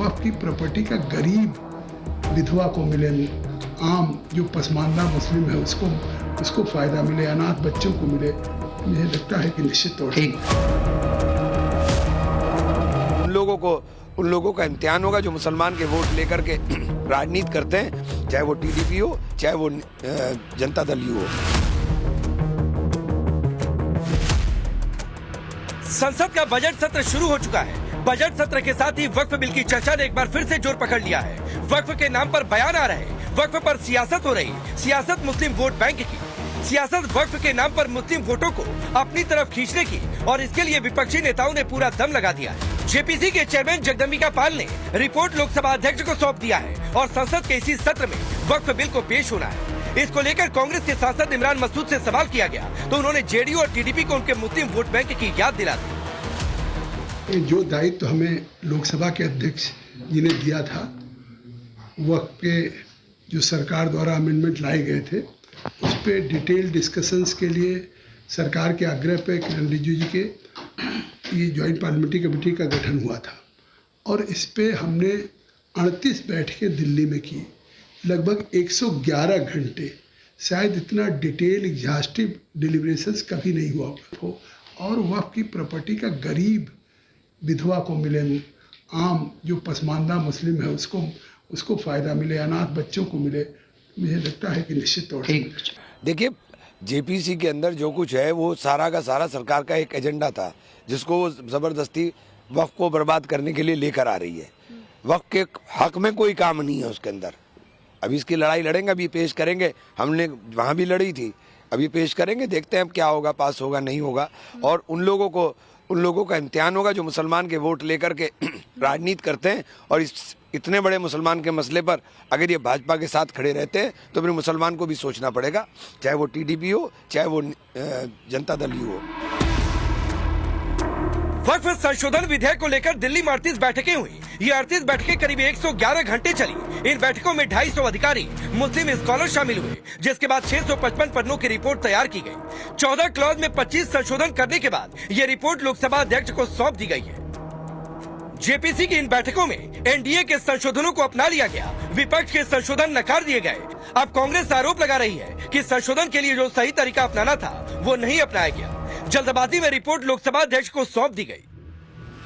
वक्फ की प्रॉपर्टी का गरीब विधवा को मिले, आम जो पसमानदा मुस्लिम है उसको फायदा मिले, अनाथ बच्चों को मिले, मुझे लगता है कि निश्चित तौर से उन लोगों का इम्तिहान होगा जो मुसलमान के वोट लेकर के राजनीति करते हैं, चाहे वो टीडीपी हो चाहे वो जनता दल यू हो। संसद का बजट सत्र शुरू हो चुका है। बजट सत्र के साथ ही वक्फ बिल की चर्चा ने एक बार फिर से जोर पकड़ लिया है। वक्फ के नाम पर बयान आ रहे, वक्फ पर सियासत हो रही, सियासत मुस्लिम वोट बैंक की, सियासत वक्फ के नाम पर मुस्लिम वोटों को अपनी तरफ खींचने की, और इसके लिए विपक्षी नेताओं ने पूरा दम लगा दिया है। जेपीसी के चेयरमैन जगदम्बिका पाल ने रिपोर्ट लोकसभा अध्यक्ष को सौंप दिया है और संसद के इसी सत्र में वक्फ बिल को पेश होना है। इसको लेकर कांग्रेस के सांसद इमरान मसूद से सवाल किया गया तो उन्होंने जेडीयू और टीडीपी को उनके मुस्लिम वोट बैंक की याद दिला दी। जो दायित्व हमें लोकसभा के अध्यक्ष जी ने दिया था, वक्फ के जो सरकार द्वारा अमेंडमेंट लाए गए थे, उस पर डिटेल डिस्कशंस के लिए सरकार के आग्रह पे किरण रिजिजू जी के ये ज्वाइंट पार्लियामेंट्री कमेटी का गठन हुआ था और इस पे हमने 38 बैठकें दिल्ली में की, लगभग 111 घंटे। शायद इतना डिटेल एग्जॉस्टिव डिलिब्रेशंस कभी नहीं हुआ हो, और वक्फ की प्रॉपर्टी का गरीब विधवा को मिले, आम जो पसमानदा मुस्लिम है उसको फायदा मिले, अनाथ बच्चों को मिले, मुझे लगता है कि निश्चित तौर से। देखिए, जेपीसी के अंदर जो कुछ है वो सारा का सारा सरकार का एक एजेंडा था जिसको वो जबरदस्ती वक्फ को बर्बाद करने के लिए लेकर आ रही है। वक्फ के हक में कोई काम नहीं है उसके अंदर। अभी इसकी लड़ाई लड़ेंगे, अभी पेश करेंगे, हमने वहाँ भी लड़ी थी, अभी पेश करेंगे, देखते हैं क्या होगा, पास होगा नहीं होगा। और उन लोगों का इम्तिहान होगा जो मुसलमान के वोट लेकर के राजनीति करते हैं, और इतने बड़े मुसलमान के मसले पर अगर ये भाजपा के साथ खड़े रहते हैं तो फिर मुसलमान को भी सोचना पड़ेगा, चाहे वो टीडीपी हो चाहे वो जनता दल यू हो। वक्फ संशोधन विधेयक को लेकर दिल्ली में 38 बैठकें हुई। ये 38 बैठकें करीब 111 घंटे चली। इन बैठकों में 250 अधिकारी मुस्लिम स्कॉलर शामिल हुए, जिसके बाद 655 पन्नों की रिपोर्ट तैयार की गई। 14 क्लॉज में 25 संशोधन करने के बाद ये रिपोर्ट लोकसभा अध्यक्ष को सौंप दी गई है। जेपीसी की इन बैठकों में एनडीए के संशोधनों को अपना लिया गया, विपक्ष के संशोधन नकार दिए गए। अब कांग्रेस आरोप लगा रही है कि संशोधन के लिए जो सही तरीका अपनाना था वो नहीं अपनाया गया। जल्दबाजी में रिपोर्ट लोकसभा अध्यक्ष को सौंप दी गई।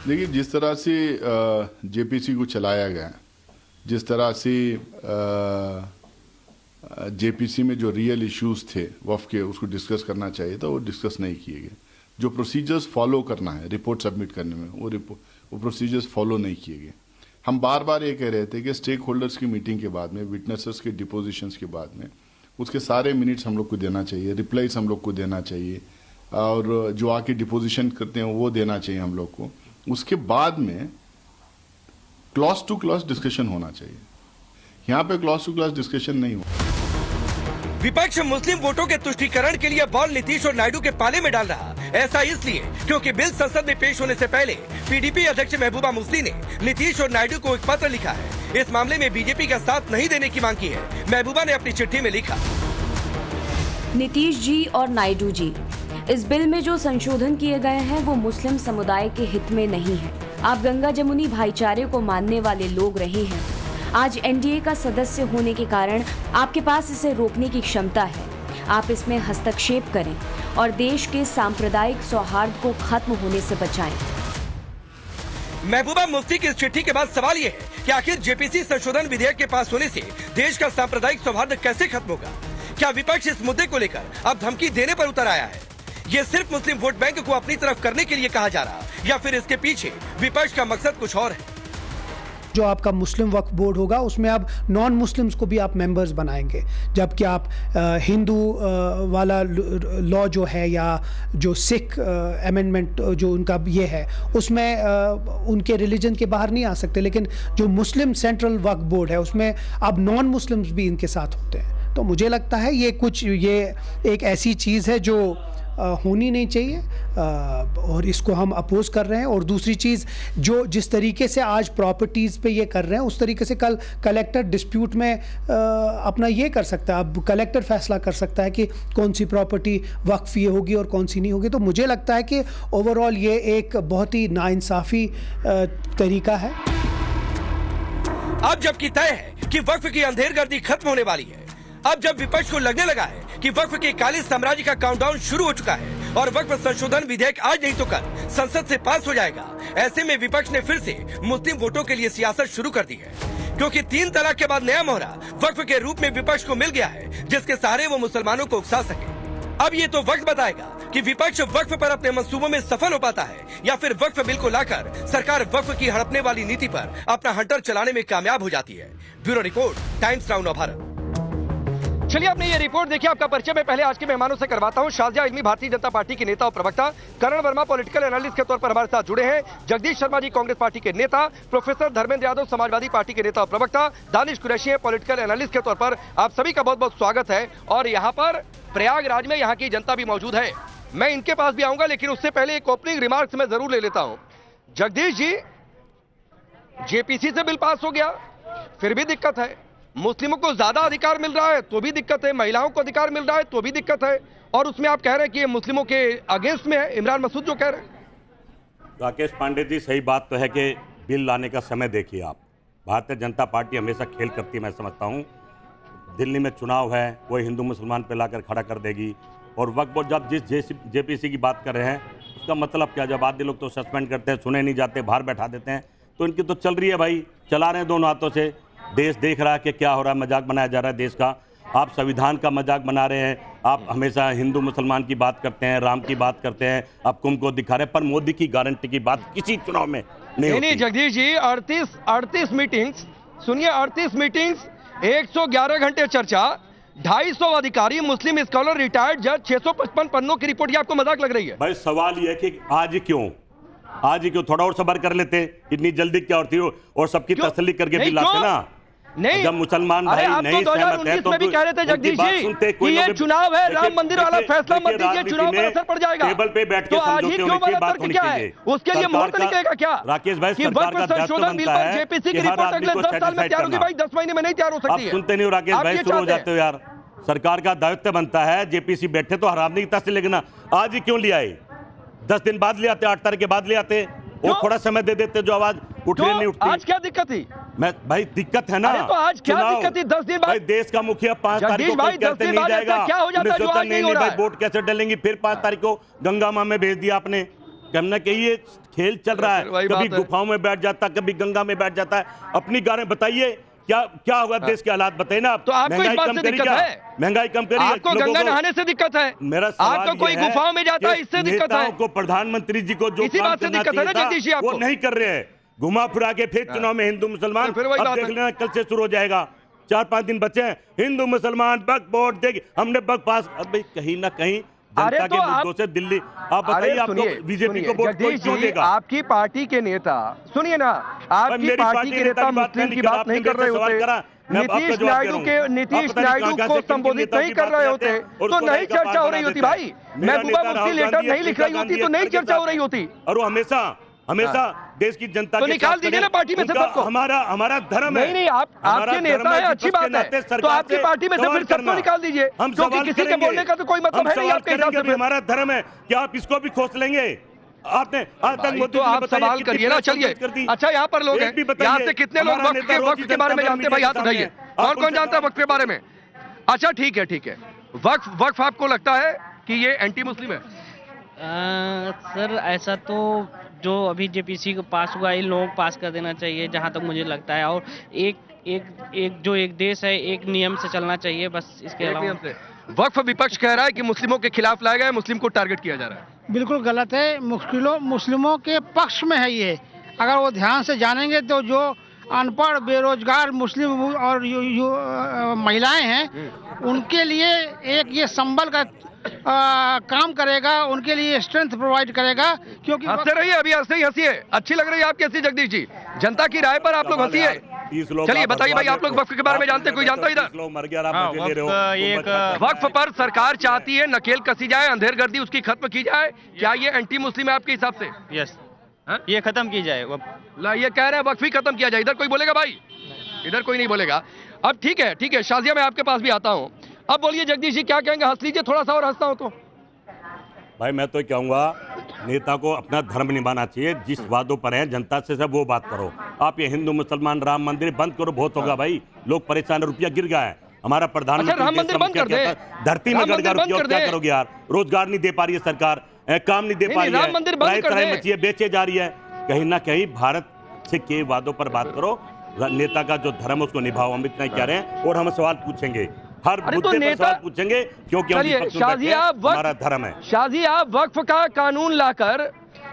देखिए, जिस तरह से जेपीसी को चलाया गया, जिस तरह से जेपीसी में जो रियल इश्यूज थे वक्फ के, उसको डिस्कस करना चाहिए था, वो डिस्कस नहीं किए गए। जो प्रोसीजर्स फॉलो करना है रिपोर्ट सबमिट करने में, वो प्रोसीजर्स फॉलो नहीं किए गए। हम बार बार ये कह रहे थे कि स्टेक होल्डर्स की मीटिंग के बाद में, विटनेसेस के डिपोजिशंस के बाद में, उसके सारे मिनट्स हम लोग को देना चाहिए, रिप्लाईज हम लोग को देना चाहिए, और जो आके डिपोजिशन करते हैं वो देना चाहिए हम लोग को। उसके बाद में क्लॉज टू क्लॉज डिस्कशन होना चाहिए। यहाँ पे क्लॉज टू क्लॉज डिस्कशन नहीं हो। विपक्ष मुस्लिम वोटों के तुष्टीकरण के लिए बॉल नीतीश और नायडू के पाले में डाल रहा। ऐसा इसलिए क्योंकि बिल संसद में पेश होने से पहले पीडीपी अध्यक्ष महबूबा मुफ्ती ने नीतीश और नायडू को एक पत्र लिखा है। इस मामले में बीजेपी का साथ नहीं देने की मांग की है। महबूबा ने अपनी चिट्ठी में लिखा, नीतीश जी और नायडू जी, इस बिल में जो संशोधन किए गए हैं वो मुस्लिम समुदाय के हित में नहीं है। आप गंगा जमुनी भाईचारे को मानने वाले लोग रहे हैं। आज एनडीए का सदस्य होने के कारण आपके पास इसे रोकने की क्षमता है। आप इसमें हस्तक्षेप करें और देश के सांप्रदायिक सौहार्द को खत्म होने से बचाएं। महबूबा मुफ्ती की इस चिट्ठी के बाद सवाल ये है कि आखिर जेपीसी संशोधन विधेयक के पास होने से देश का सांप्रदायिक सौहार्द कैसे खत्म होगा? क्या विपक्ष इस मुद्दे को लेकर अब धमकी देने पर उतर आया है? ये सिर्फ मुस्लिम वोट बैंक को अपनी तरफ करने के लिए कहा जा रहा, या फिर इसके पीछे विपक्ष का मकसद कुछ और है? जो आपका मुस्लिम वक्फ बोर्ड होगा उसमें आप नॉन मुस्लिम्स को भी आप मेंबर्स बनाएंगे, जबकि आप हिंदू वाला लॉ जो है या जो सिख अमेंडमेंट जो उनका ये है उसमें उनके रिलीजन के बाहर नहीं आ सकते। लेकिन जो मुस्लिम सेंट्रल वक्फ बोर्ड है उसमें अब नॉन मुस्लिम्स भी इनके साथ होते हैं। तो मुझे लगता है ये एक ऐसी चीज़ है जो होनी नहीं चाहिए, और इसको हम अपोज कर रहे हैं। और दूसरी चीज़, जो जिस तरीके से आज प्रॉपर्टीज़ पे ये कर रहे हैं उस तरीके से कल कलेक्टर डिस्प्यूट में अपना ये कर सकता है। अब कलेक्टर फैसला कर सकता है कि कौन सी प्रॉपर्टी वक्फ ये होगी और कौन सी नहीं होगी। तो मुझे लगता है कि ओवरऑल ये एक बहुत ही नाइंसाफ़ी तरीका है। अब जबकि तय है कि वक्फ की अंधेरगर्दी खत्म होने वाली है, अब जब विपक्ष को लगने लगा है कि वक्फ के काली साम्राज्य का काउंटडाउन शुरू हो चुका है और वक्फ संशोधन विधेयक आज नहीं तो कल संसद से पास हो जाएगा, ऐसे में विपक्ष ने फिर से मुस्लिम वोटों के लिए सियासत शुरू कर दी है, क्योंकि 3 तलाक के बाद नया मोहरा वक्फ के रूप में विपक्ष को मिल गया है, जिसके सहारे वो मुसलमानों को उकसा सके। अब ये तो वक्त बताएगा कि विपक्ष वक्फ पर अपने मंसूबों में सफल हो पाता है या फिर वक्फ बिल को लाकर सरकार वक्फ की हड़पने वाली नीति पर अपना हंटर चलाने में कामयाब हो जाती है। Bureau report, times now Navbharat. चलिए आपने ये रिपोर्ट देखी, आपका परिचय मैं पहले आज के मेहमानों से करवाता हूं। शाजिया इल्मी भारतीय जनता पार्टी के नेता और प्रवक्ता, करण वर्मा पॉलिटिकल एनालिस्ट के तौर पर हमारे साथ जुड़े हैं, जगदीश शर्मा जी कांग्रेस पार्टी के नेता, प्रोफेसर धर्मेंद्र यादव समाजवादी पार्टी के नेता और प्रवक्ता, दानिश कुरैशी है पॉलिटिकल एनालिस्ट के तौर पर। आप सभी का बहुत बहुत स्वागत है। और यहाँ पर प्रयागराज में यहाँ की जनता भी मौजूद है, मैं इनके पास भी आऊंगा, लेकिन उससे पहले एक ओपनिंग रिमार्क्स मैं जरूर ले लेता हूं। जगदीश जी, जेपीसी से बिल पास हो गया, फिर भी दिक्कत है, मुस्लिमों को ज्यादा अधिकार मिल रहा है तो भी दिक्कत है, महिलाओं को अधिकार मिल रहा है तो भी दिक्कत है, और उसमें आप कह रहे हैं कि ये मुस्लिमों के अगेंस्ट में है। इमरान मसूद जो कह रहे हैं। राकेश पांडे जी, सही बात तो है कि बिल लाने का समय देखिए आप। भारतीय जनता पार्टी हमेशा खेल करती है, मैं समझता हूँ। दिल्ली में चुनाव है, कोई हिंदू मुसलमान पे लाकर खड़ा कर देगी, और वक्त पर जब जिस जेपीसी की बात कर रहे हैं उसका मतलब क्या, जब आधे लोग तो सस्पेंड करते हैं, सुने नहीं जाते, बाहर बैठा देते हैं, तो इनकी तो चल रही है भाई, चला रहे हैं दोनों हाथों से। देश देख रहा है कि क्या हो रहा है, मजाक बनाया जा रहा है देश का। आप संविधान का मजाक बना रहे हैं, आप हमेशा हिंदू मुसलमान की बात करते हैं, राम की बात करते हैं, आप कुंभ को दिखा रहे हैं, पर मोदी की गारंटी की बात किसी चुनाव में नहीं। जगदीश जी, 38 मीटिंग्स, सुनिए, 38 मीटिंग्स, 111 घंटे चर्चा, 250 अधिकारी, मुस्लिम स्कॉलर, रिटायर्ड जज, 655 पन्नों की रिपोर्ट, ये आपको मजाक लग रही है? भाई सवाल ये है कि आज ही क्यों थोड़ा और सब्र कर लेते, इतनी जल्दी क्या होती हो, और सबकी तसल्ली करके बिल लाते ना। नहीं, जब मुसलमान भाई नहीं सहमत है तो भी कह रहे थे जगदीश जी कि ये चुनाव है, राम मंदिर वाला फैसला मत दीजिए, चुनाव पर असर पड़ जाएगा, टेबल पे बैठ के समझौते होने की बात होनी चाहिए। उसके लिए मोहर निकलेगा क्या? राकेश भाई, सरकार का दायित्व बनता है जेपीसी की रिपोर्ट अगले 10 साल में तैयार होगी भाई, 10 महीने में नहीं तैयार हो सकती है। आप सुनते नहीं हो राकेश भाई, शुरू हो जाते हो यार। सरकार का दायित्व बनता है, जेपीसी बैठे तो हरामने की तस्वीर, लेकिन आज ही क्यों ले आए? 10 दिन बाद ले आते, 8 तारीख के बाद ले आते, और थोड़ा समय दे देते, जो आवाज उठने नहीं उठती। आज क्या दिक्कत थी? मैं भाई दिक्कत है ना, तो आज क्या दिक्कत थी? 10 दिन बाद भाई देश का मुखिया 5 तारीख को कहते नहीं जाएगा, क्या हो जाता है जो आज नहीं हो रहा है? वोट कैसे डालेंगे? फिर 5 तारीख को गंगा मां में भेज दिया आपने। कहना कि ये खेल चल रहा है, कभी गुफाओं में बैठ जाता, कभी गंगा में बैठ जाता है। अपनी गारें बताइए, क्या होगा देश के हालात बताइए ना आप। तो आपको इस बात से दिक्कत है? महंगाई कम करिए। आपको गंगा नहाने से दिक्कत है? मेरा सवाल आपको कोई गुफाओं में जाता है, इससे दिक्कत है? को प्रधानमंत्री जी को जो इसी बात से दिक्कत है ना जगदीश जी, वो नहीं कर रहे हैं। घुमा फिरा के फिर चुनाव में हिंदू मुसलमान, अब देख लेना कल से शुरू हो जाएगा। 4-5 दिन बचे हैं, हिंदू मुसलमान वक्त वोट देगी, हमने वक्त पास। अब कहीं ना कहीं जनता के मुद्दों से दिल्ली, आप बताइए आपको बीजेपी को वोट क्यों देगा? आपकी पार्टी के नेता, सुनिए ना, आपकी पार्टी के नेता मुस्लिम की बात नहीं कर रहे होते, नीतीश नायडू को संबोधित नहीं कर रहे होते तो नहीं चर्चा हो रही होती भाई। महबूबा मुफ्ती लेटर नहीं लिख रही होती तो नहीं चर्चा हो रही होती। और वो हमेशा देश की जनता तो निकाल दीजिए ना पार्टी में से सबको। हमारा धर्म है। नहीं, आपके नेता है, अच्छी बात है, तो आपकी पार्टी में से फिर सबको निकाल दीजिए, क्योंकि किसी के बोलने का तो कोई मतलब है नहीं आपके हिसाब से। हमारा धर्म है, क्या आप इसको भी खोस लेंगे? आपने आज तक मोदी तो आप सवाल करिए ना। चलिए, अच्छा यहाँ पर लोग हैं, यहाँ से कितने लोग वक्फ के बारे में जानते हैं भाई? हाथ उठाइए, कौन जानता है वक्फ के बारे में? अच्छा ठीक है, वक्फ आपको लगता है कि ये एंटी मुस्लिम है? सर ऐसा तो जो अभी जेपीसी को पास हुआ, इन लोगों को पास कर देना चाहिए जहां तक मुझे लगता है। और एक देश है, एक नियम से चलना चाहिए, बस इसके अलावा। वक्फ विपक्ष कह रहा है कि मुस्लिमों के खिलाफ लाया गया है, मुस्लिम को टारगेट किया जा रहा है। बिल्कुल गलत है, मुस्लिमों के पक्ष में है ये। अगर वो ध्यान से जानेंगे तो जो अनपढ़ बेरोजगार मुस्लिम और महिलाएं हैं उनके लिए एक ये संबल का काम करेगा, उनके लिए स्ट्रेंथ प्रोवाइड करेगा। क्योंकि हंसते रहिए, अभी ऐसे ही हंसिए, अच्छी लग रही है आपकी हंसी जगदीश जी, जनता की राय पर आप लोग हंसिए। चलिए बताइए भाई, आप लोग वक्फ के बारे में जानते हैं? कोई जानता है इधर? वक्फ पर सरकार चाहती है नकेल कसी जाए, अंधेरगर्दी उसकी खत्म की जाए, क्या ये एंटी मुस्लिम है आपके हिसाब से? यस, ये खत्म की जाए। ये कह रहे हैं वक्फ ही खत्म किया जाए, इधर कोई बोलेगा भाई? इधर कोई नहीं बोलेगा। अब ठीक है, शाजिया मैं आपके पास भी आता हूँ। अब बोलिए जगदीश जी, क्या कहेंगे? हंस लीजिए थोड़ा सा और हंसता हूँ तो। भाई मैं तो कहूँगा नेता को अपना धर्म निभाना चाहिए, जिस वादों पर है जनता से सब वो बात करो। आप ये हिंदू मुसलमान राम मंदिर बंद करो, बहुत होगा भाई, लोग परेशान, रुपया गिर गया है। हमारा प्रधानमंत्री राम मंदिर बंद कर दे, धरती में गड़ गया रुपया, क्या करोगे यार? रोजगार नहीं दे पा रही है सरकार, काम नहीं दे पा रही है, लड़ाई मची है, बेचे जा रही है। कहीं ना कहीं भारत से के वादों पर बात करो, नेता का जो धर्म है उसको निभाओ, हम इतना कह रहे हैं। और हम सवाल पूछेंगे, हर मुद्दे पर सवाल पूछेंगे, क्योंकि हमारा धर्म है। शाजी, आप वक्फ का कानून लाकर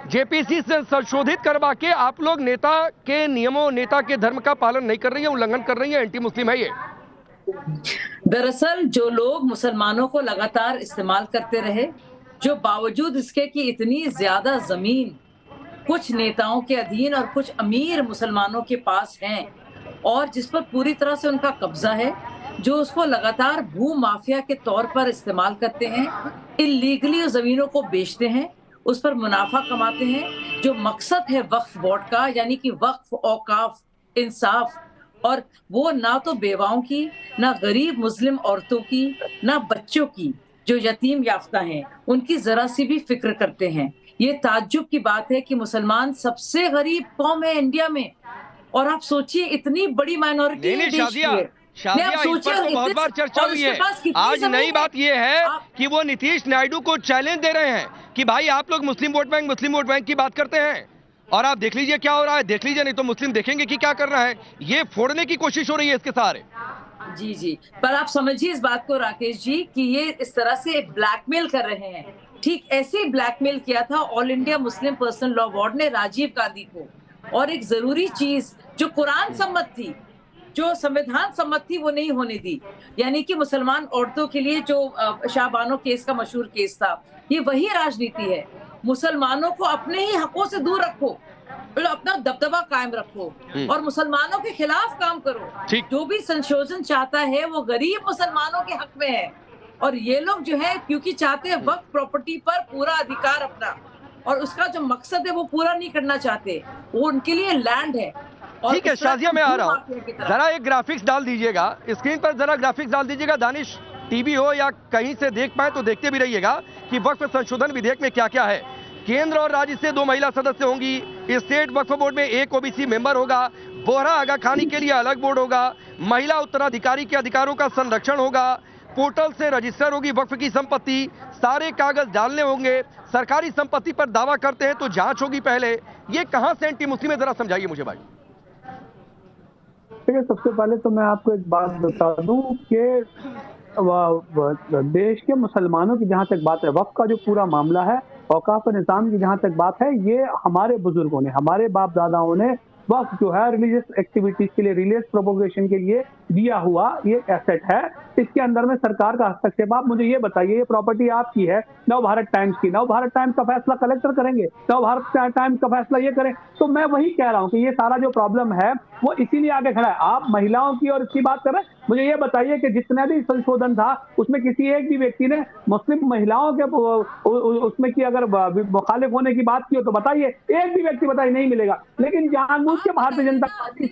जेपीसी से संशोधित करवा के आप लोग नेता के नियमों, नेता के धर्म का पालन नहीं कर रही है, उल्लंघन कर रही है, एंटी मुस्लिम है ये। दरअसल जो लोग मुसलमानों को लगातार इस्तेमाल करते रहे, जो बावजूद इसके कि इतनी ज्यादा जमीन कुछ नेताओं के अधीन और कुछ अमीर मुसलमानों के पास हैं और जिस पर पूरी तरह से उनका कब्जा है, जो उसको लगातार भू माफिया के तौर पर इस्तेमाल करते हैं, इलीगली उस जमीनों को बेचते हैं, उस पर मुनाफा कमाते हैं। जो मकसद है वक्फ बोर्ड का, यानी कि वक्फ, औकाफ, इंसाफ, और वो ना तो बेवाओं की, ना गरीब मुस्लिम औरतों की, ना बच्चों की जो यतीम याफ्ता हैं, उनकी जरा सी भी फिक्र करते हैं। ये ताज्जुब की बात है कि मुसलमान सबसे गरीब कौम है इंडिया में, और आप सोचिए इतनी बड़ी माइनॉरिटी है देश की। शादिया, इस पर तो बहुत बार चर्चा हुई है। आज नई बात यह है कि वो नीतीश नायडू को चैलेंज दे रहे हैं कि भाई आप लोग मुस्लिम वोट बैंक की बात करते हैं, और आप देख लीजिए क्या हो रहा है, देख लीजिए, नहीं तो मुस्लिम देखेंगे कि क्या कर रहा है। ये फोड़ने की कोशिश हो रही है इसके सहारे। जी जी, पर आप समझिए इस बात को राकेश जी कि ये इस तरह से ब्लैकमेल कर रहे हैं। ठीक ऐसे ही ब्लैकमेल किया था all India Muslim personal law board ने राजीव गांधी को, और एक जरूरी चीज जो कुरान सम्मत थी, जो संविधान सम्मत थी, वो नहीं होने दी। यानी कि मुसलमान औरतों के लिए जो शाहबानो केस का मशहूर केस था, ये वही राजनीति है। मुसलमानों को अपने ही हकों से दूर रखो, अपना दबदबा कायम रखो और मुसलमानों के खिलाफ काम करो। जो भी संशोधन चाहता है वो गरीब मुसलमानों के हक में है, और ये लोग जो है क्योंकि चाहते हैं वक्फ प्रॉपर्टी पर पूरा अधिकार अपना, और उसका जो मकसद है वो पूरा नहीं करना चाहते, वो उनके लिए लैंड है। ठीक है शाजिया, मैं आ रहा हूँ, जरा एक ग्राफिक्स डाल दीजिएगा स्क्रीन पर, जरा ग्राफिक्स डाल दीजिएगा। दानिश, टीवी हो या कहीं से देख पाए तो देखते भी रहिएगा कि वक्फ संशोधन विधेयक में क्या क्या है। केंद्र और राज्य से 2 महिला सदस्य होंगी, स्टेट वक्फ बोर्ड में 1 ओबीसी मेंबर होगा, बोहरा आगा खानी के लिए अलग बोर्ड होगा, महिला उत्तराधिकारी के अधिकारों का संरक्षण होगा, पोर्टल से रजिस्टर होगी वक्फ की संपत्ति, सारे कागज डालने होंगे, सरकारी संपत्ति पर दावा करते हैं तो जांच होगी पहले। ये कहां से एंटी मुस्लिम है, जरा समझाइए मुझे भाई। ठीक है, सबसे पहले तो मैं आपको एक बात बता दूं कि देश के मुसलमानों की जहां तक बात है, वक्फ का जो पूरा मामला है, औकाफ निज़ाम की जहां तक बात है, ये हमारे बुजुर्गों ने, हमारे बाप दादाओं ने वक्फ जो है रिलीजियस एक्टिविटीज के लिए, रिलीजियस प्रोपोगेशन के लिए दिया हुआ ये एसेट है। इसके अंदर में सरकार का हस्तक्षेप, आप मुझे ये बताइए, ये प्रॉपर्टी आपकी है, नव भारत टाइम्स की, नव भारत टाइम्स का फैसला कलेक्टर करेंगे, नव भारत टाइम्स का फैसला ये करें। तो मैं वही कह रहा हूँ कि ये सारा जो प्रॉब्लम है वो इसीलिए आगे खड़ा है। आप महिलाओं की और इसकी बात कर रहे हैं, मुझे ये बताइए कि जितना भी संशोधन था उसमें किसी एक भी व्यक्ति ने मुस्लिम महिलाओं के उसमें की अगर मुखालिफ होने की बात की हो तो बताइए, एक भी व्यक्ति बताइए, नहीं मिलेगा। लेकिन जानबूझ के भारतीय जनता पार्टी,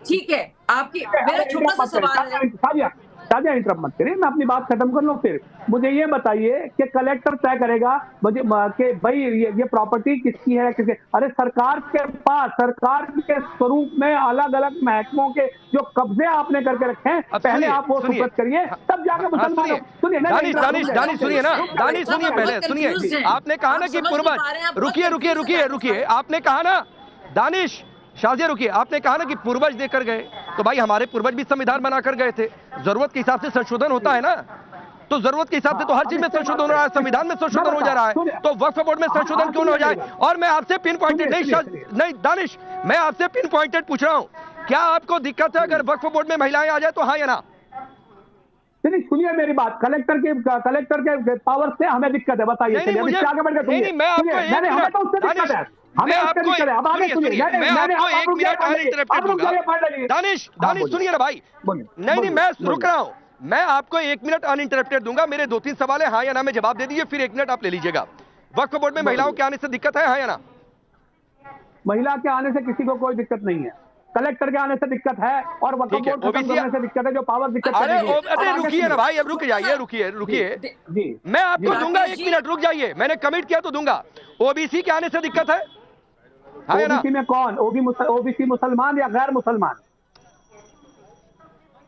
ठीक है, आपकी मेरा छोटा सा सवाल है, ताजा इंटरप्ट मत करिए, मैं अपनी बात खत्म कर लूं। फिर मुझे ये बताइए कि कलेक्टर तय करेगा मुझे कि भाई ये प्रॉपर्टी किसकी है, किसके? अरे सरकार के पास, सरकार के स्वरूप में अलग अलग महकमों के जो कब्जे आपने करके रखे हैं, पहले आप वो सुपुर्द करिए, तब जाकर मुसलमान। सुनिए दानिश सुनिए ना, दानिश सुनिए, पहले सुनिए। आपने कहा ना कि पूर्वज, रुकिए, आपने कहा ना, दानिश, शाजिया रुकिए, आपने कहा ना कि पूर्वज देकर गए, तो भाई हमारे पूर्वज भी संविधान बनाकर गए थे, जरूरत के हिसाब से संशोधन होता है ना, तो जरूरत के हिसाब से तो हर चीज में संशोधन हो रहा है, संविधान में संशोधन हो जा रहा है, तो वक्फ बोर्ड में संशोधन क्यों न हो जाए? और मैं आपसे पिन पॉइंटेड नहीं दानिश, मैं आपसे पिन पॉइंटेड पूछ रहा हूँ, क्या आपको दिक्कत है अगर वक्फ बोर्ड में महिलाएं आ जाए तो हाँ या ना? सुनिए मेरी बात, कलेक्टर के पावर से हमें दिक्कत है, बताइए। दानिश सुनिए ना भाई, नहीं मैं रुक रहा हूँ, मैं आपको 1 मिनट अनइंटरप्टेड दूंगा, मेरे 2-3 सवाल है, हाँ या ना में जवाब दे दीजिए, फिर 1 मिनट आप ले लीजिएगा। वक्फ बोर्ड में महिलाओं के आने से दिक्कत है, हाँ या ना? महिला के आने से किसी को कोई दिक्कत नहीं है, कलेक्टर के आने से दिक्कत है और वक्फ बोर्ड खत्म करने से दिक्कत है, जो पावर दिक्कत है। अरे रुकिए ना भाई, अब रुक जाइए, रुकिए, मैं आपको दूंगा 1 मिनट, रुक जाइए, मैंने कमिट किया तो दूंगा। ओबीसी के आने से दिक्कत है? हाँ या ना? ओबीसी में कौन, ओबीसी मुसलमान या गैर मुसलमान?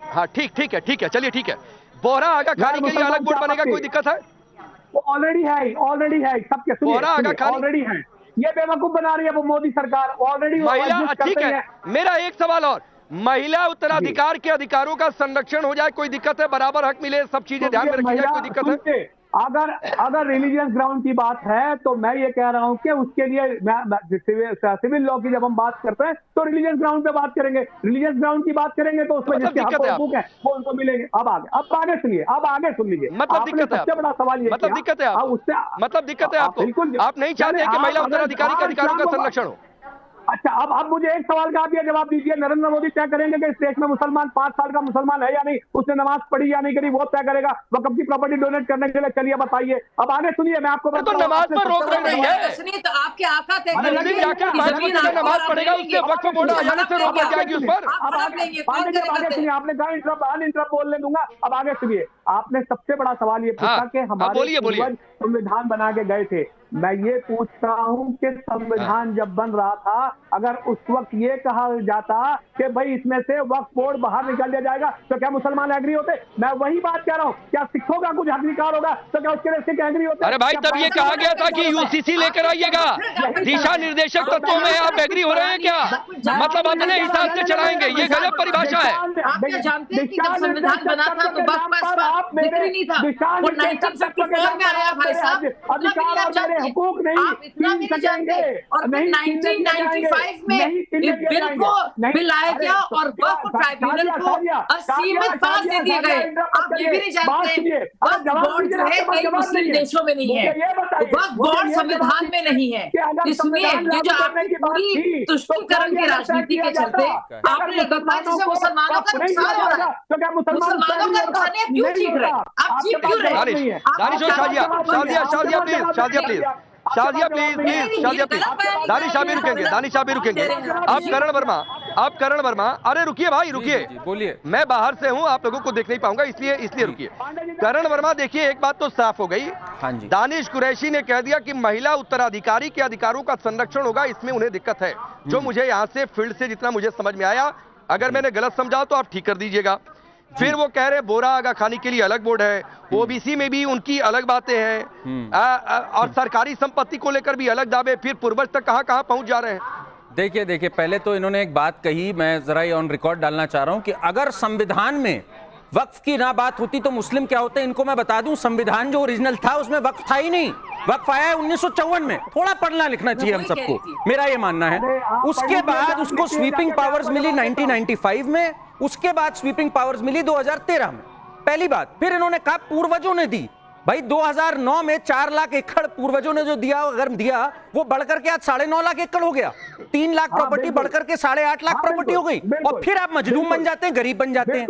हाँ ठीक है, चलिए ठीक है। बोहरा आगा खानी के लिए अलग बोर्ड बनेगा, कोई दिक्कत है? वो ऑलरेडी है, सबके बोहरा आगा खानी ऑलरेडी है। ये बेवकूफ बना रही है वो मोदी सरकार, ऑलरेडी महिला। ठीक है, मेरा एक सवाल और, महिला उत्तराधिकार के अधिकारों का संरक्षण हो जाए, कोई दिक्कत है? बराबर हक मिले, सब चीजें ध्यान में रखी जाए, कोई दिक्कत है? अगर रिलीजियस ग्राउंड की बात है तो मैं ये कह रहा हूं कि उसके लिए सिविल लॉ की जब हम बात करते हैं तो रिलीजियस ग्राउंड पे बात करेंगे, रिलीजियस ग्राउंड की बात करेंगे तो उसमें जिसके हकूक है वो उनको मिलेंगे। अब आगे सुनिए, सुन लीजिए। मतलब दिक्कत है, सबसे बड़ा सवाल ये, मतलब दिक्कत है आपको, मतलब दिक्कत है आपको, बिल्कुल आप नहीं चाहते कि महिला उत्तराधिकारी के अधिकारों का संरक्षण हो। अच्छा, अब मुझे एक सवाल का आप ये जवाब दीजिए, नरेंद्र मोदी तय करेंगे कि इस देश में मुसलमान 5 साल का मुसलमान है या नहीं, उसने नमाज पढ़ी या नहीं करी, वो तय करेगा। वक्फ की प्रॉपर्टी डोनेट करने के लिए, चलिए बताइए। अब आगे सुनिए, मैं आपको तो नमाज पर रोक रही है, सुनिए तो आपके आका तय जाकर नमाज पढ़ेगा, उससे वक्फ बोर्ड आ जाने से रोक लग जाएगी उस पर। आगे सुनिए, आपने कहा अनइंटरप्ट बोलने दूंगा। अब आगे सुनिए, आपने सबसे बड़ा सवाल ये पूछा कि हमारे पूर्वज संविधान बना के गए थे। मैं ये पूछता हूं कि संविधान जब बन रहा था, अगर उस वक्त ये कहा जाता कि भाई इसमें से वक्फ बोर्ड बाहर निकाल दिया जाएगा तो क्या मुसलमान एग्री होते? मैं वही बात कह रहा हूं, क्या सिखों का कुछ अधिकार होगा तो क्या उसके लिए सिख एग्री होते? अरे भाई, तब ये कहा गया था कि यूसीसी लेकर आइएगा, दिशा निर्देशक तत्वों में आप एग्री हो रहे हैं क्या? मतलब अपने हिसाब से चलाएंगे, ये गलत परिभाषा है। आप क्या जानते हैं कि जब संविधान बना था तो वक्फ पर जिक्र नहीं था, वो 1954 में आया भाई साहब। हुकूक नहीं, आप इतना भी नहीं जानते। और फिर 1995 में इस बिल को बिल आया गया और वक्फ ट्राइब्यूनल को असीमित पास दे दिए गए। आप ये भी नहीं जानते वक्फ बोर्ड जो है कई मुस्लिम देशों में नहीं है, वक्फ बोर्ड संविधान में नहीं है। इसमें ये जो आपकी पूरी तुष्टीकरण की राजनीति के चलते आपने बताया जिससे मुसलमानों का नुकसान हो रहा है, मुसलमानों का खाने क्यों चीख रहे? आप चीख क्यों रहे? शाजिया प्लीज, दानिश भी रुकेंगे। आप करण वर्मा, अरे रुकिए भाई, रुकिए, बोलिए। मैं बाहर से हूं, आप लोगों को देख नहीं पाऊंगा, इसलिए रुकिए। करण वर्मा, देखिए एक बात तो साफ हो गई, हाँ जी, दानिश कुरैशी ने कह दिया कि महिला उत्तराधिकारी के अधिकारों का संरक्षण होगा, इसमें उन्हें दिक्कत है। जो मुझे यहाँ से फील्ड से जितना मुझे समझ में आया, अगर मैंने गलत समझा तो आप ठीक कर दीजिएगा। फिर वो कह रहे बोरा आगा खानी के लिए अलग बोर्ड है, ओबीसी में भी उनकी अलग बातें हैं, और सरकारी संपत्ति को लेकर भी अलग दावे। फिर पूर्वज तक कहां पहुंच जा रहे हैं। देखिए, पहले तो इन्होंने एक बात कही, मैं जरा ये ऑन रिकॉर्ड डालना चाह रहा हूं कि अगर संविधान में वक्फ की ना बात होती तो मुस्लिम क्या होते। इनको मैं बता दूं, संविधान जो ओरिजिनल था उसमें वक्फ था ही नहीं। वक्फ आया है 1954 में। थोड़ा पढ़ना लिखना चाहिए हम सबको, मेरा ये मानना है। उसके बाद उसको स्वीपिंग पावर्स मिली 1995 में, उसके बाद स्वीपिंग पावर्स मिली 2013 में, पहली बात। फिर इन्होंने कहा पूर्वजों ने दी, भाई 2009 में 4 लाख एकड़ पूर्वजों ने जो दिया, अगर दिया वो बढ़कर के आज 9.5 लाख एकड़ हो गया। 3 लाख प्रॉपर्टी बढ़कर के 8.5 लाख प्रॉपर्टी हो गई, और फिर आप मजलूम बन जाते हैं, गरीब बन जाते हैं।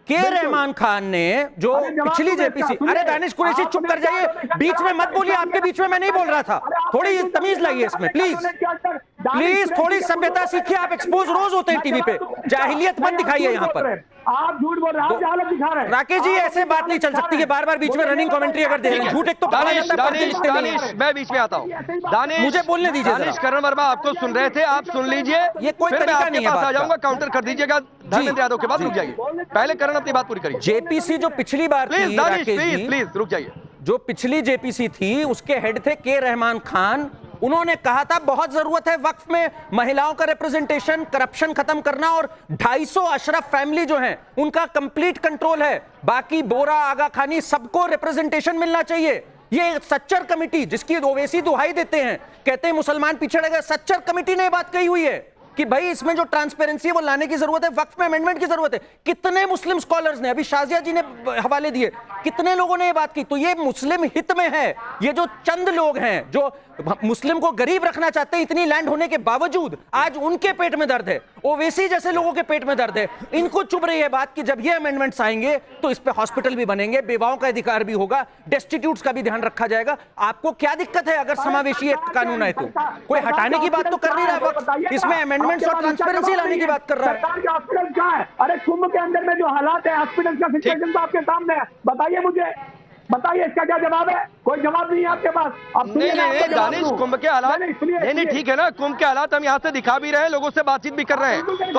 के रहमान खान ने जो पिछली जेपीसी, अरे दानिश कुरैशी चुप कर जाइए, बीच में मत बोलिए, आपके बीच में मैं नहीं बोल रहा था। थोड़ी तमीज लाइए इसमें प्लीज थोड़ी सभ्यता सीखिए। आप एक्सपोज रोज होते हैं टीवी पे, जाहिलियत मत दिखाइए यहाँ पर। आप झूठ बोल रहे हैं, आप जहालत दिखा रहे हैं। राकेश जी, ऐसे बात नहीं चल सकती है, बार बार बीच में रनिंग कमेंट्री अगर दे रहे हैं। झूठ एक तो दानिश, मैं बीच में आता हूँ। दानिश, मुझे बोलने दीजिए। दानिश, करण वर्मा आपको सुन रहे थे, आप सुन लीजिए, ये कोई तरीका नहीं है। आ जाऊंगा, काउंटर कर दीजिएगा धर्मेंद्र यादव के बाद, रुक जाइए। पहले करण अपनी बात पूरी करिए। जेपीसी जो पिछली बार थी, प्लीज रुक जाइए। जो पिछली जेपीसी थी उसके हेड थे के रहमान खान। उन्होंने कहा था बहुत जरूरत है वक्फ में महिलाओं का रिप्रेजेंटेशन, करप्शन खत्म करना, और 250 अशरफ फैमिली जो हैं उनका कंप्लीट कंट्रोल है। बाकी बोरा आगा खानी सबको रिप्रेजेंटेशन मिलना चाहिए। ये सच्चर कमेटी जिसकी ओवैसी दुहाई देते हैं, कहते हैं मुसलमान पिछड़ गए, सच्चर कमेटी ने बात कही हुई है कि भाई इसमें जो ट्रांसपेरेंसी है वो लाने की जरूरत है, वक्फ में अमेंडमेंट की जरूरत है। कितने मुस्लिम स्कॉलर्स ने, अभी शाजिया जी ने हवाले दिए, कितने लोगों ने ये बात की। तो ये मुस्लिम हित में है। ये जो चंद लोग हैं जो मुस्लिम को गरीब रखना चाहते हैं, इतनी लैंड होने के बावजूद आज उनके पेट में दर्द है, ओवैसी जैसे लोगों के पेट में दर्द है। इनको चुभ रही है बात कि जब ये अमेंडमेंट्स आएंगे तो इस पे हॉस्पिटल भी बनेंगे, बेवाओं का अधिकार भी होगा, डेस्टिट्यूट्स का भी ध्यान रखा जाएगा। आपको क्या दिक्कत है अगर समावेशी एक कानून है तो? कोई हटाने की बात तो कर नहीं रहा, इसमें अमेंडमेंट्स और ट्रांसपेरेंसी लाने की बात कर रहा है। सरकार के हॉस्पिटल क्या है? अरे कुंभ के अंदर में जो हालात है, हॉस्पिटल का सिचुएशन तो आपके सामने है, बताइए मुझे। बताइए इसका क्या जवाब है? कोई जवाब नहीं है आपके पास। अब सुनिए नहीं मैं नहीं आपको जवाब दानिश, दूं। कुंभ के हालात सुनिए, नहीं ठीक है ना, कुंभ के हालात हम यहाँ से दिखा भी रहे हैं, लोगों से बातचीत भी कर रहे हैं, तो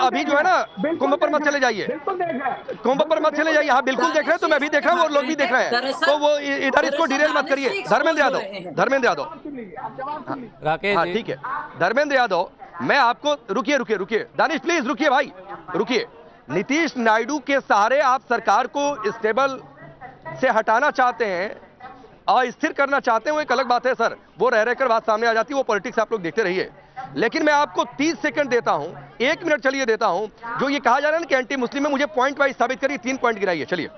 अभी जो है ना कुंभ पर मत चले जाइए, बिल्कुल देख रहे हैं। कुंभ पर मत चले जाइए। हाँ बिल्कुल देख रहे हैं, तो मैं भी देख रहा हूँ और लोग भी देख रहे हैं, तो वो इधर इसको डिटेल मत करिए। धर्मेंद्र यादव राकेश हाँ जी, ठीक है, धर्मेंद्र यादव, मैं आपको रुकिए दानिश प्लीज रुकिए भाई, रुकिए। नीतीश नायडू के सहारे आप सरकार को स्टेबल से हटाना चाहते हैं, अस्थिर करना चाहते हैं, वो एक अलग बात है सर, वो रह रहकर बात सामने आ जाती है, वो पॉलिटिक्स आप लोग देखते रहिए। लेकिन मैं आपको 30 सेकंड देता हूं, 1 मिनट चलिए देता हूं। जो ये कहा जा रहा है ना कि एंटी मुस्लिम में, मुझे पॉइंट वाइज साबित करिए, 3 पॉइंट गिनाइए चलिए,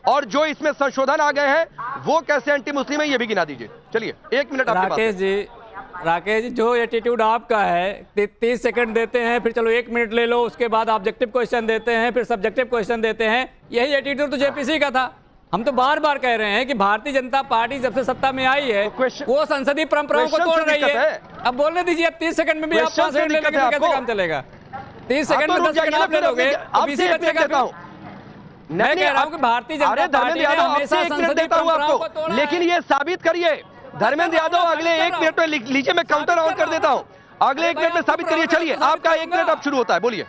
और जो इसमें संशोधन आ गए हैं वो कैसे एंटी मुस्लिम है ये भी गिना दीजिए। चलिए 1 मिनट आपके पास। राकेश जी, जो एटीट्यूड आपका है, 30 सेकंड देते हैं, फिर चलो 1 मिनट ले लो, उसके बाद ऑब्जेक्टिव क्वेश्चन देते हैं, फिर सब्जेक्टिव क्वेश्चन देते हैं, यही एटीट्यूड तो जेपीसी का था। हम तो बार बार कह रहे हैं कि भारतीय जनता पार्टी जब से सत्ता में आई है वो संसदीय परंपराओं को तोड़ रही है। अब बोलने दीजिए, अब 30 सेकंड में भी आप 5 सेकंड ले लेंगे तो कैसे काम चलेगा? 30 सेकंड में 10 सेकंड आप ले लोगे, इसी बच्चे का मैं कह रहा हूं कि भारतीय जनता पार्टी ने हमेशा संसदीय परंपराओं को तोड़ा है। लेकिन ये साबित करिए धर्मेंद्र यादव, अगले 1 मिनट में लीजिए, मैं काउंटर ऑन कर देता हूं, अगले 1 मिनट में साबित करिए। चलिए आपका 1 मिनट अब शुरू होता है, बोलिए।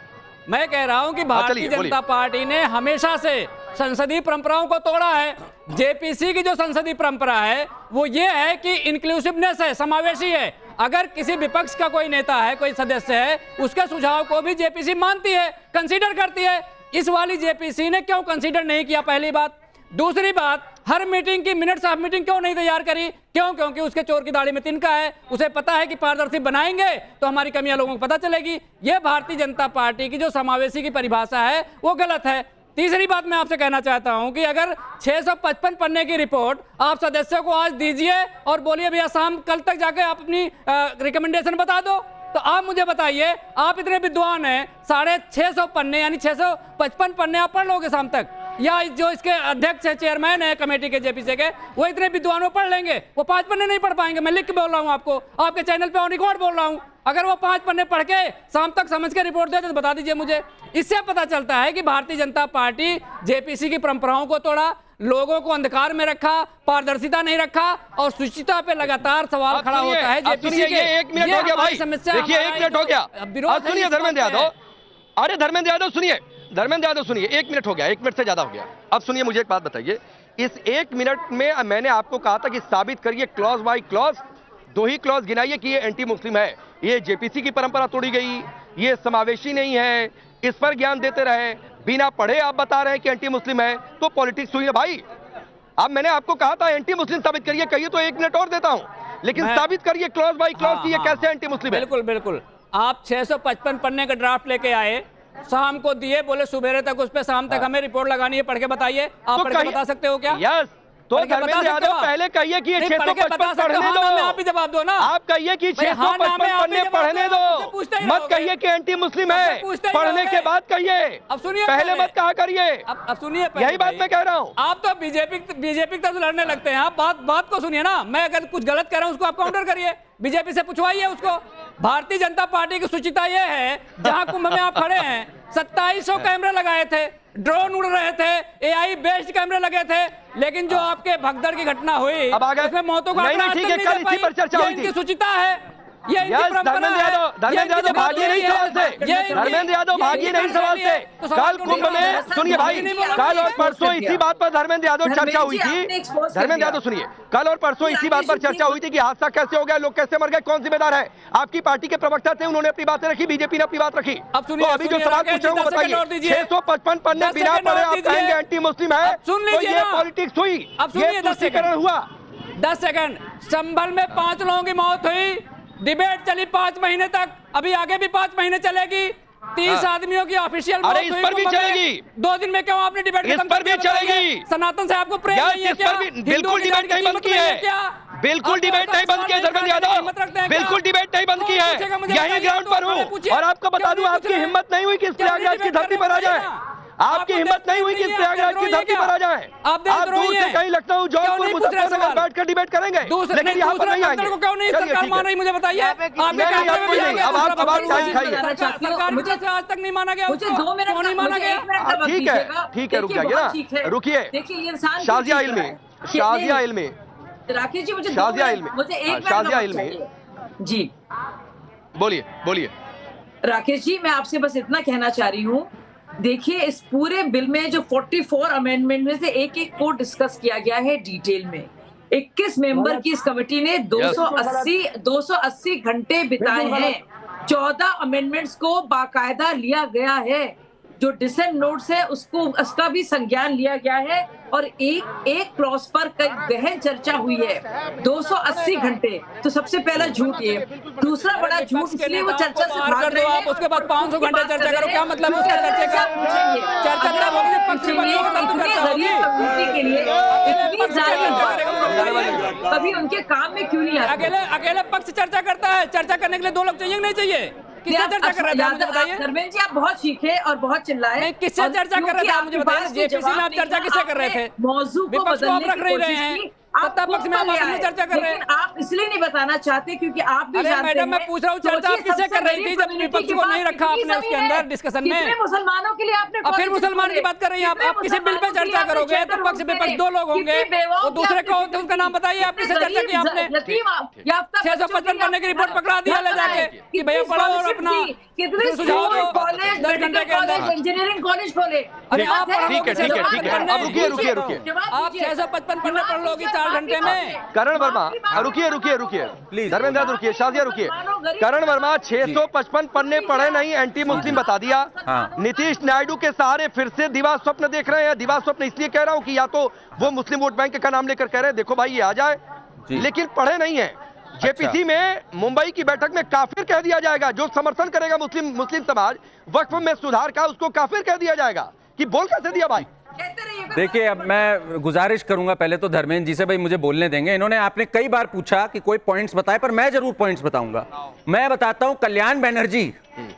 मैं कह रहा हूं कि भारतीय जनता पार्टी ने हमेशा से संसदीय परंपराओं को तोड़ा है। जेपीसी की जो संसदीय परंपरा है वो ये है कि इंक्लूसिवनेस है, समावेशी है। अगर किसी विपक्ष का कोई नेता है, कोई सदस्य है, उसके सुझाव को भी जेपीसी मानती है, कंसीडर करती है। इस वाली जेपीसी ने क्यों कंसीडर नहीं किया, पहली बात। दूसरी बात, हर मीटिंग की मिनट्स ऑफ मीटिंग क्यों नहीं तैयार करी? क्यों? क्योंकि उसके चोर की दाढ़ी में तिनका है। उसे पता है कि पारदर्शी बनाएंगे तो हमारी कमियां लोगों को पता चलेगी। यह भारतीय जनता पार्टी की जो समावेशी की परिभाषा है वो गलत है। तीसरी बात मैं आपसे कहना चाहता हूं कि अगर 655 पन्ने की रिपोर्ट आप सदस्यों को आज दीजिए और बोलिए भैया शाम कल तक जाके आप अपनी रिकमेंडेशन बता दो, तो आप मुझे बताइए, आप इतने विद्वान हैं, 650 पन्ने यानी 655 पन्ने आप पढ़ लोगे शाम तक? या जो इसके अध्यक्ष है, चेयरमैन है कमेटी के जेपीसी के, वो इतने विद्वानों पढ़ लेंगे? वो 5 पन्ने नहीं पढ़ पाएंगे। मैं लिख के बोल रहा हूँ आपको, आपके चैनल पे ऑन रिकॉर्ड बोल रहा हूँ। अगर वो 5 पन्ने पढ़ के शाम तक समझ के रिपोर्ट देते तो बता दीजिए मुझे। इससे पता चलता है कि भारतीय जनता पार्टी जेपीसी की परंपराओं को तोड़ा, लोगों को अंधकार में रखा, पारदर्शिता नहीं रखा और शुचिता पे लगातार सवाल खड़ा होता है जेपीसी के। 1 मिनट हो गया भाई, देखिए 1 मिनट हो गया। अब सुनिए धर्मेंद्र यादव, अरे धर्मेंद्र यादव सुनिए, धर्मेंद्र यादव सुनिए, 1 मिनट हो गया, 1 मिनट से ज्यादा हो गया। अब सुनिए मुझे एक बात बताइए, इस 1 मिनट में मैंने आपको कहा था कि साबित करिए क्लॉज बाय क्लॉज, 2 ही क्लॉज गिनाइए कि ये एंटी मुस्लिम है, ये जेपीसी की परंपरा तोड़ी गई, ये समावेशी नहीं है, इस पर ज्ञान देते रहे, बिना पढ़े आप बता रहे हैं कि एंटी मुस्लिम है, तो पॉलिटिक्स हुई है भाई। अब मैंने आपको कहा था एंटी मुस्लिम साबित करिए, कहिए तो 1 मिनट और देता हूं, लेकिन साबित करिए क्लॉज बाय क्लॉज कि ये कैसे एंटी मुस्लिम है। बिल्कुल बिल्कुल, आप 655 पन्ने का ड्राफ्ट लेके आए, शाम को दिए, बोले सुबेरे तक उस पे शाम तक हमें रिपोर्ट लगानी है, पढ़ के बताइए। आप तो पढ़ के बता सकते हो क्या? यस, तो धर्मेंद्र यादव पहले कहिए कि 655 पढ़ने दो, आप ही जवाब दो ना। आप कहिए कि 655 पन्ने पढ़ने दो, मत कहिए कि एंटी मुस्लिम है, पढ़ने के बाद कहिए। अब सुनिए, पहले मत कहा करिए। अब सुनिए, यही बात मैं कह रहा हूँ। आप तो बीजेपी की तरफ लड़ने लगते हैं। आप बात को सुनिए ना, मैं अगर कुछ गलत कह रहा हूँ उसको आप काउंटर करिए, बीजेपी से पूछवाइए उसको। भारतीय जनता पार्टी की सुचिता यह है, जहां कुंभ में आप खड़े हैं 2700 कैमरे लगाए थे, ड्रोन उड़ रहे थे, एआई बेस्ड कैमरे लगे थे, लेकिन जो आपके भगदड़ की घटना हुई उसमें मौतों का आंकड़ा ठीक है, कल इसी पर चर्चा हुई थी। इनकी सुचिता है, ये इनकी परंपरा है। धर्मेंद्र यादव भागिए नहीं सवाल से, धर्मेंद्र यादव भागिए नहीं सवाल से। कल कुंभ में सुनिए भाई, कल और परसों इसी बात पर धर्मेंद्र यादव चर्चा हुई थी। धर्मेंद्र यादव सुनिए, कल और परसों इसी बात पर चर्चा हुई थी कि हादसा कैसे हो गया, लोग कैसे मर गए, कौन जिम्मेदार है। आपकी पार्टी के प्रवक्ता थे, उन्होंने अपनी बातें रखी, बीजेपी ने अपनी बात रखी। तो अभी जो सवाल पूछ रहा हूँ बताइए, 655 पन्ने बिना पढ़े आप कहेंगे एंटी मुस्लिम है, तो ये पॉलिटिक्स हुई, ये तुष्टीकरण हुआ। 10 सेकंड, संभल में 5 लोगों की मौत हुई, डिबेट चली 5 महीने तक, अभी आगे भी 5 महीने चलेगी। 30 आदमियों की ऑफिशियल मौत हुई। इस पर भी चलेगी, 2 दिन में क्यों आपने डिबेट खत्म कर दिया? इस पर भी चलेगी। सनातन से आपको प्रेम नहीं है क्या? बिल्कुल डिबेट नहीं बंद की है, बिल्कुल डिबेट नहीं बंद की है धर्मेंद्र यादव, बिल्कुल डिबेट नहीं बंद की है, यही ग्राउंड पर हूँ। और आपको बता दूं, आपकी हिम्मत नहीं हुई कि इस प्रयागराज की धरती पर आ जाए, आपकी हिम्मत नहीं हुई कि इस प्रयागराज की धरती पर आ जाए। आप दूर से कहीं लखनऊ, जौनपुर, मुजफ्फरनगर बैठकर डिबेट करेंगे, लेकिन यहाँ पर नहीं आएंगे। मुझे बताइए, अब आप टाइम खाइए। सरकार से आज तक नहीं माना गया, मुझे 2 मिनट ठीक है, रुक जाइए ना, रुकिए। शाजिया इल्मी, शाजिया इल्मी, राकेश जी मुझे शाजिया इल्मी, मुझे एक मिनट शाजिया का इल्मी, चाहिए। जी बोलिए बोलिए। राकेश जी, मैं आपसे बस इतना कहना चाह रही हूँ, देखिए इस पूरे बिल में जो 44 अमेंडमेंट में से एक एक को डिस्कस किया गया है डिटेल में। 21 मेंबर की इस कमेटी ने 280 घंटे बिताए हैं। 14 अमेंडमेंट्स को बाकायदा लिया गया है, जो डिसेंट नोट्स है उसका भी संज्ञान लिया गया है और एक क्लॉज पर गहन चर्चा हुई है। 280 घंटे तो सबसे पहला झूठ ये। दूसरा बड़ा झूठ इसलिए वो चर्चा से भाग रहे हैं। आप उसके बाद 500 घंटे चर्चा करो, क्या मतलब उसका चर्चा का? चर्चा कब होगी? पक्ष के लिए कभी उनके काम में क्यों नहीं आते? अकेले पक्ष चर्चा करता है, चर्चा करने के लिए 2 लोग चाहिए नहीं चाहिए? किससे चर्चा कर रहे थे मुझे बताइए? धर्मेंद्र जी आप बहुत सीखे और बहुत चिल्लाए। नहीं, किससे चर्चा कर रहे थे आप मुझे बताइए? जेपीसी में आप चर्चा किससे कर रहे थे? मौजू को बदलने की कोशिश की। सत्ता पक्ष में आप चर्चा कर रहे हैं, आप इसलिए नहीं बताना चाहते क्योंकि आप भी जानते हैं। मैडम मैं पूछ रहा हूँ चर्चा आप किससे कर रही थी जब विपक्ष को नहीं रखा आपने उसके अंदर डिस्कशन में? मुसलमानों के लिए आपने फिर मुसलमान की बात कर रही हैं आप किसी बिल पे चर्चा करोगे तो पक्ष विपक्ष 2 लोग होंगे, वो दूसरे को उनका नाम बताइए। आप किससे चर्चा की आपने? 655 पढ़ने की रिपोर्ट पकड़ा दिया ले जाके कि भैया पढ़ो और अपना सुझाव दो 10 घंटे के अंदर। इंजीनियरिंग कॉलेज खोले। अरे आप ठीक है अब रुकिए आप 655 पढ़ने पढ़ लोगी 4 घंटे में। करण वर्मा रुकिए धर्मेंद्र यादव रुकिए, शाजिया रुकिए। करण वर्मा 655 पन्ने पढ़े नहीं, एंटी मुस्लिम बता दिया। नीतीश नायडू के सहारे फिर से दिवा स्वप्न देख रहे हैं। दिवा स्वप्न इसलिए कह रहा हूं कि या तो वो मुस्लिम वोट बैंक का नाम लेकर कह रहे हैं देखो भाई ये आ जाए, लेकिन पढ़े नहीं है। जेपीसी में मुंबई की बैठक में काफिर कह दिया जाएगा। जो समर्थन करेगा मुस्लिम समाज वक्फ में सुधार का, उसको काफिर कह दिया जाएगा। कि बोल कैसे दिया भाई? देखिए अब मैं गुजारिश करूंगा पहले तो धर्मेंद्र जी से, भाई मुझे बोलने देंगे। इन्होंने आपने कई बार पूछा कि कोई पॉइंट्स बताए, पर मैं जरूर पॉइंट्स बताऊंगा। मैं बताता हूं, कल्याण बनर्जी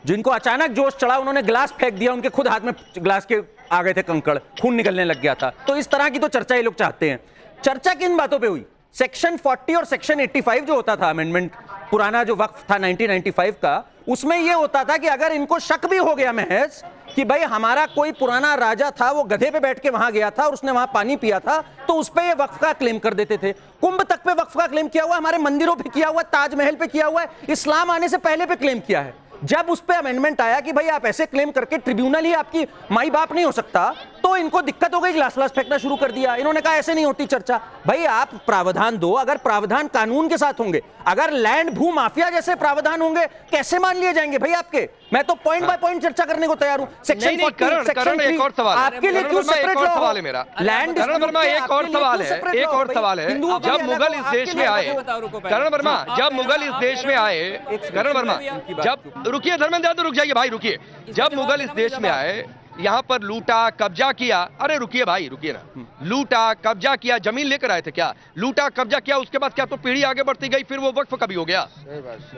जिनको अचानक जोश चढ़ा, उन्होंने ग्लास फेंक दिया, उनके खुद हाथ में ग्लास के आ गए थे कंकड़, खून निकलने लग गया था। तो इस तरह की तो चर्चा ये लोग चाहते हैं। चर्चा किन बातों पर हुई? सेक्शन 40 और सेक्शन 85 जो होता था अमेंडमेंट, पुराना जो वक्फ था 1995 का, उसमें यह होता था कि अगर इनको शक भी हो गया महज कि भाई हमारा कोई पुराना राजा था, वो गधे पे बैठ के वहां गया था और उसने वहां पानी पिया था, तो उस पे ये वक्फ का क्लेम कर देते थे। कुंभ तक पे वक्फ का क्लेम किया हुआ है, हमारे मंदिरों पे किया हुआ है, ताजमहल पे किया हुआ है, इस्लाम आने से पहले पे क्लेम किया है। जब उस पे अमेंडमेंट आया कि भाई आप ऐसे क्लेम करके ट्रिब्यूनल ही आपकी माई बाप नहीं हो सकता, तो इनको दिक्कत हो गई, ग्लास फेंकना शुरू कर दिया। इन्होंने कहा ऐसे नहीं होती चर्चा। भाई आप प्रावधान दो, अगर प्रावधान कानून के साथ होंगे, अगर लैंड भू माफिया जैसे प्रावधान होंगे कैसे मान लिए जाएंगे भाई आपके? मैं तो पॉइंट बाय पॉइंट चर्चा करने को तैयार हूं। सेक्शन 40, सेक्शन 3 एक और सवाल आपके लिए क्यों सेपरेट लॉ सवाल है मेरा? लैंड करण वर्मा एक और सवाल है जब मुगल इस देश में आए, करण वर्मा जब मुगल इस देश में आए, करण वर्मा जब रुकिए धर्मेंद्र यादव रुक जाइए भाई रुकिए। जब मुगल इस देश में आए, यहाँ पर लूटा कब्जा किया, अरे रुकिए भाई रुकिए ना, लूटा कब्जा किया, जमीन लेकर आए थे क्या? लूटा कब्जा किया, उसके बाद क्या तो पीढ़ी आगे बढ़ती गई, फिर वो वक्फ कभी हो गया?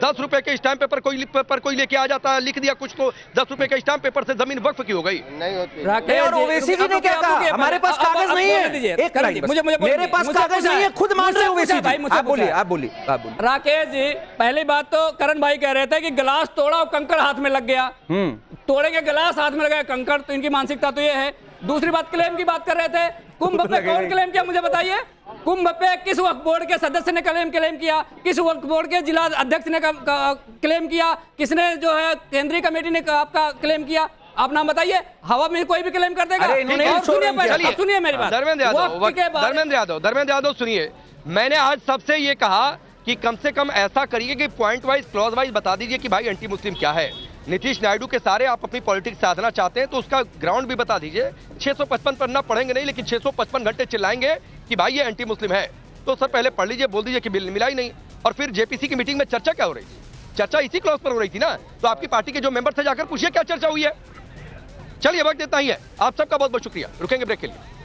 10 रुपए के स्टाम्प पेपर कोई लेके आ जाता है, लिख दिया कुछ तो 10 रुपए के स्टाम्प पेपर से जमीन वक्फ की हो गई? नहीं होती। और ओवैसी जी ने क्या कहा? हमारे पास कागज नहीं है। एक मिनट, मेरे पास कागज नहीं है, खुद मान रहे ओवैसी भाई। आप बोलिए। राकेश जी, पहली बात तो करण भाई कह रहे थे कि गिलास तोड़ा और कंकड़ हाथ में लग गया। तोड़े के गिलास हाथ में लगा कंकड़, तो इनकी मानसिकता तो ये है। दूसरी बात, क्लेम की बात कर रहे थे। कुंभ पे कौन क्लेम किया मुझे बताइए? कुंभ पे किस वक्फ बोर्ड के सदस्य ने क्लेम किया? किस वक्फ बोर्ड के जिला अध्यक्ष ने क्लेम किया? किसने जो है केंद्रीय कमेटी ने आपका क्लेम किया? आप नाम बताइए। हवा में कोई भी क्लेम कर देगा। सुनिए मेरी बात। धर्मेंद्र यादव सुनिए, मैंने आज सबसे ये कहा कि कम से कम ऐसा करिए कि पॉइंट वाइज क्लॉज वाइज बता दीजिए कि भाई एंटी मुस्लिम क्या है। नीतीश नायडू के सारे आप अपनी पॉलिटिक्स साधना चाहते हैं तो उसका ग्राउंड भी बता दीजिए। 655 पन्ना पढ़ेंगे नहीं, लेकिन 655 घंटे चिल्लाएंगे कि भाई ये एंटी मुस्लिम है, तो सर पहले पढ़ लीजिए, बोल दीजिए कि बिल मिला ही नहीं। और फिर जेपीसी की मीटिंग में चर्चा क्या हो रही थी? चर्चा इसी क्लॉज पर हो रही थी ना, तो आपकी पार्टी के जो मेंबर थे जाकर पूछिए क्या चर्चा हुई है। चलिए वक्त इतना ही है। आप सबका बहुत बहुत शुक्रिया। रुकेंगे ब्रेक के लिए।